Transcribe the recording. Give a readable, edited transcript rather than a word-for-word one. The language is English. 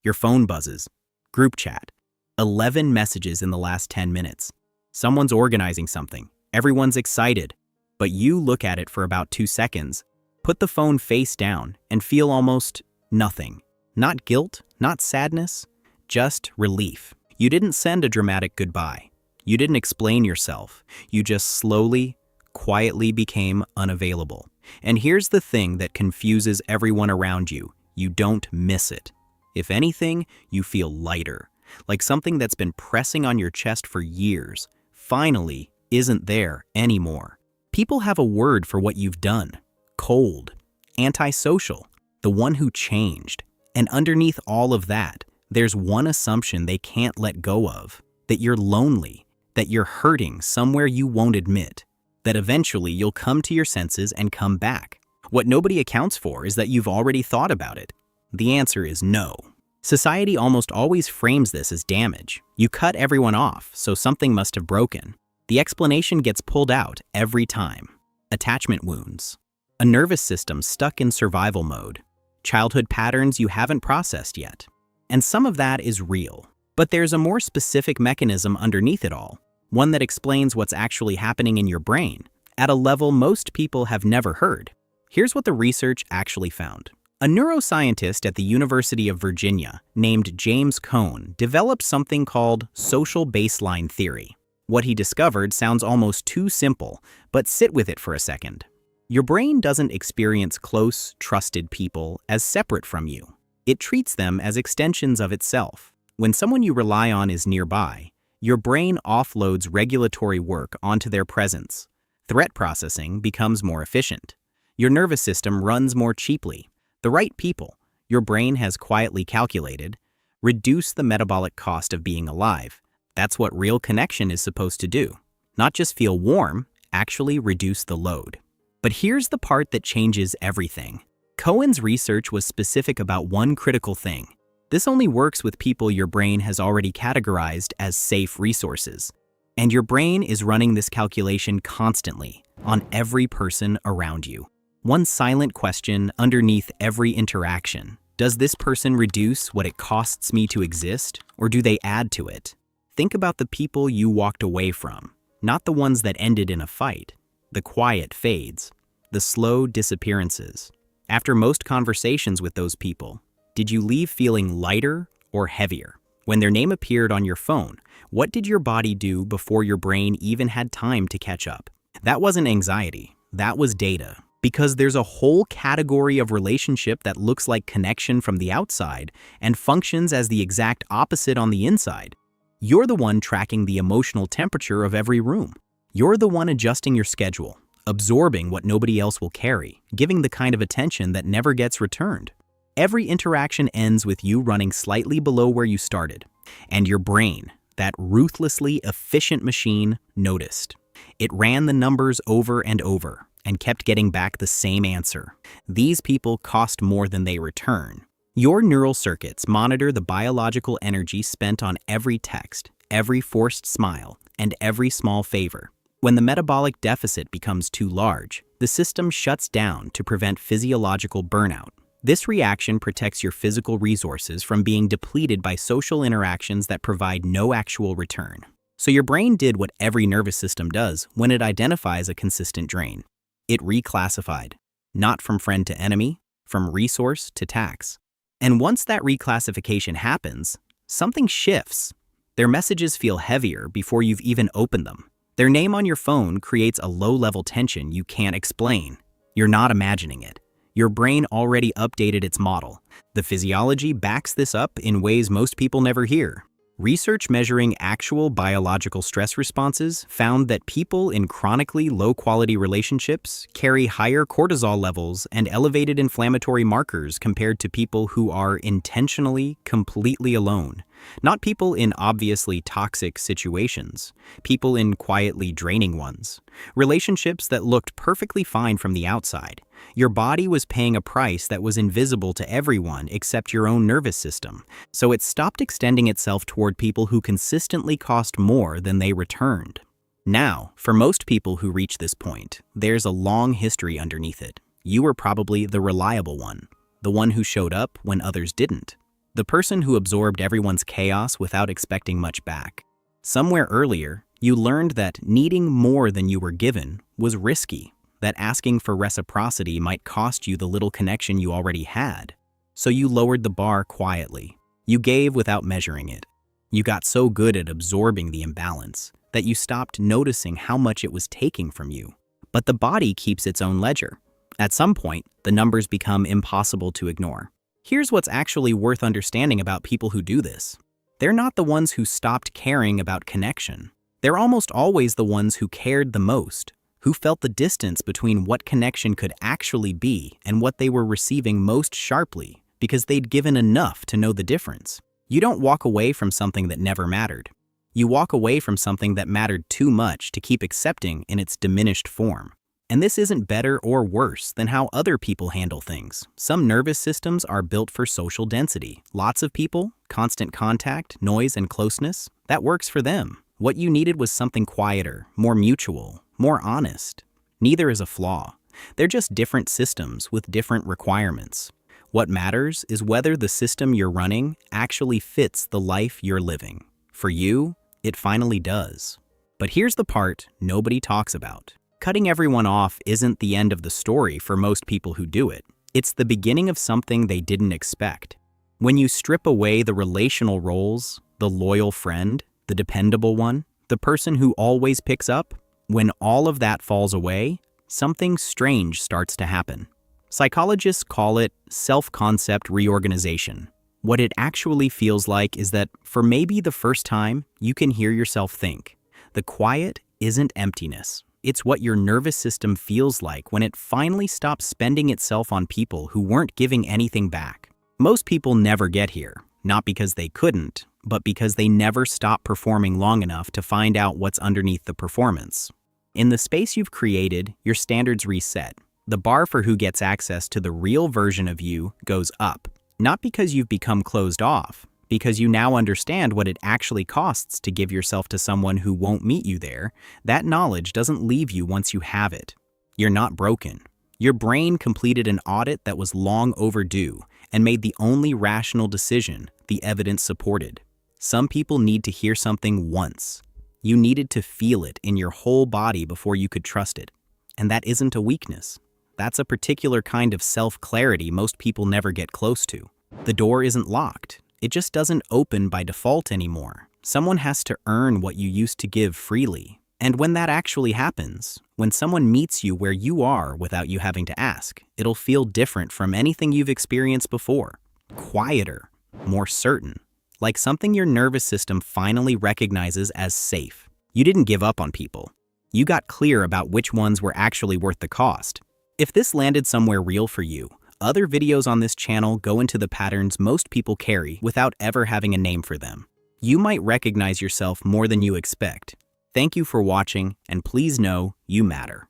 Your phone buzzes. Group chat. 11 messages in the last 10 minutes. Someone's organizing something. Everyone's excited. But you look at it for about 2 seconds, put the phone face down, and feel almost nothing. Not guilt, not sadness, just relief. You didn't send a dramatic goodbye. You didn't explain yourself. You just slowly, quietly became unavailable. And here's the thing that confuses everyone around you. You don't miss it. If anything, you feel lighter, like something that's been pressing on your chest for years, finally isn't there anymore. People have a word for what you've done. Cold, antisocial, the one who changed. And underneath all of that, there's one assumption they can't let go of, that you're lonely, that you're hurting somewhere you won't admit, that eventually you'll come to your senses and come back. What nobody accounts for is that you've already thought about it. The answer is no. Society almost always frames this as damage. You cut everyone off, so something must have broken. The explanation gets pulled out every time. Attachment wounds. A nervous system stuck in survival mode. Childhood patterns you haven't processed yet. And some of that is real. But there's a more specific mechanism underneath it all, one that explains what's actually happening in your brain, at a level most people have never heard. Here's what the research actually found. A neuroscientist at the University of Virginia named James Coan developed something called social baseline theory. What he discovered sounds almost too simple, but sit with it for a second. Your brain doesn't experience close, trusted people as separate from you. It treats them as extensions of itself. When someone you rely on is nearby, your brain offloads regulatory work onto their presence. Threat processing becomes more efficient. Your nervous system runs more cheaply. The right people, your brain has quietly calculated, reduce the metabolic cost of being alive. That's what real connection is supposed to do. Not just feel warm, actually reduce the load. But here's the part that changes everything. Coan's research was specific about one critical thing. This only works with people your brain has already categorized as safe resources. And your brain is running this calculation constantly on every person around you. One silent question underneath every interaction. Does this person reduce what it costs me to exist, or do they add to it? Think about the people you walked away from, not the ones that ended in a fight. The quiet fades, the slow disappearances. After most conversations with those people, did you leave feeling lighter or heavier? When their name appeared on your phone, what did your body do before your brain even had time to catch up? That wasn't anxiety, that was data. Because there's a whole category of relationship that looks like connection from the outside and functions as the exact opposite on the inside. You're the one tracking the emotional temperature of every room. You're the one adjusting your schedule, absorbing what nobody else will carry, giving the kind of attention that never gets returned. Every interaction ends with you running slightly below where you started. And your brain, that ruthlessly efficient machine, noticed. It ran the numbers over and over and kept getting back the same answer. These people cost more than they return. Your neural circuits monitor the biological energy spent on every text, every forced smile, and every small favor. When the metabolic deficit becomes too large, the system shuts down to prevent physiological burnout. This reaction protects your physical resources from being depleted by social interactions that provide no actual return. So your brain did what every nervous system does when it identifies a consistent drain. It reclassified, not from friend to enemy, from resource to tax. And once that reclassification happens, something shifts. Their messages feel heavier before you've even opened them. Their name on your phone creates a low-level tension you can't explain. You're not imagining it. Your brain already updated its model. The physiology backs this up in ways most people never hear. Research measuring actual biological stress responses found that people in chronically low-quality relationships carry higher cortisol levels and elevated inflammatory markers compared to people who are intentionally, completely alone. Not people in obviously toxic situations, people in quietly draining ones. Relationships that looked perfectly fine from the outside. Your body was paying a price that was invisible to everyone except your own nervous system, so it stopped extending itself toward people who consistently cost more than they returned. Now, for most people who reach this point, there's a long history underneath it. You were probably the reliable one, the one who showed up when others didn't. The person who absorbed everyone's chaos without expecting much back. Somewhere earlier, you learned that needing more than you were given was risky, that asking for reciprocity might cost you the little connection you already had. So you lowered the bar quietly. You gave without measuring it. You got so good at absorbing the imbalance that you stopped noticing how much it was taking from you. But the body keeps its own ledger. At some point, the numbers become impossible to ignore. Here's what's actually worth understanding about people who do this. They're not the ones who stopped caring about connection. They're almost always the ones who cared the most, who felt the distance between what connection could actually be and what they were receiving most sharply, because they'd given enough to know the difference. You don't walk away from something that never mattered. You walk away from something that mattered too much to keep accepting in its diminished form. And this isn't better or worse than how other people handle things. Some nervous systems are built for social density. Lots of people, constant contact, noise, and closeness, that works for them. What you needed was something quieter, more mutual, more honest. Neither is a flaw. They're just different systems with different requirements. What matters is whether the system you're running actually fits the life you're living. For you, it finally does. But here's the part nobody talks about. Cutting everyone off isn't the end of the story for most people who do it. It's the beginning of something they didn't expect. When you strip away the relational roles, the loyal friend, the dependable one, the person who always picks up, when all of that falls away, something strange starts to happen. Psychologists call it self-concept reorganization. What it actually feels like is that, for maybe the first time, you can hear yourself think. The quiet isn't emptiness. It's what your nervous system feels like when it finally stops spending itself on people who weren't giving anything back. Most people never get here, not because they couldn't, but because they never stop performing long enough to find out what's underneath the performance. In the space you've created, your standards reset. The bar for who gets access to the real version of you goes up. Not because you've become closed off, because you now understand what it actually costs to give yourself to someone who won't meet you there. That knowledge doesn't leave you once you have it. You're not broken. Your brain completed an audit that was long overdue and made the only rational decision the evidence supported. Some people need to hear something once. You needed to feel it in your whole body before you could trust it. And that isn't a weakness. That's a particular kind of self-clarity most people never get close to. The door isn't locked. It just doesn't open by default anymore. Someone has to earn what you used to give freely. And when that actually happens, when someone meets you where you are without you having to ask, it'll feel different from anything you've experienced before. Quieter, more certain, like something your nervous system finally recognizes as safe. You didn't give up on people. You got clear about which ones were actually worth the cost. If this landed somewhere real for you, other videos on this channel go into the patterns most people carry without ever having a name for them. You might recognize yourself more than you expect. Thank you for watching, and please know you matter.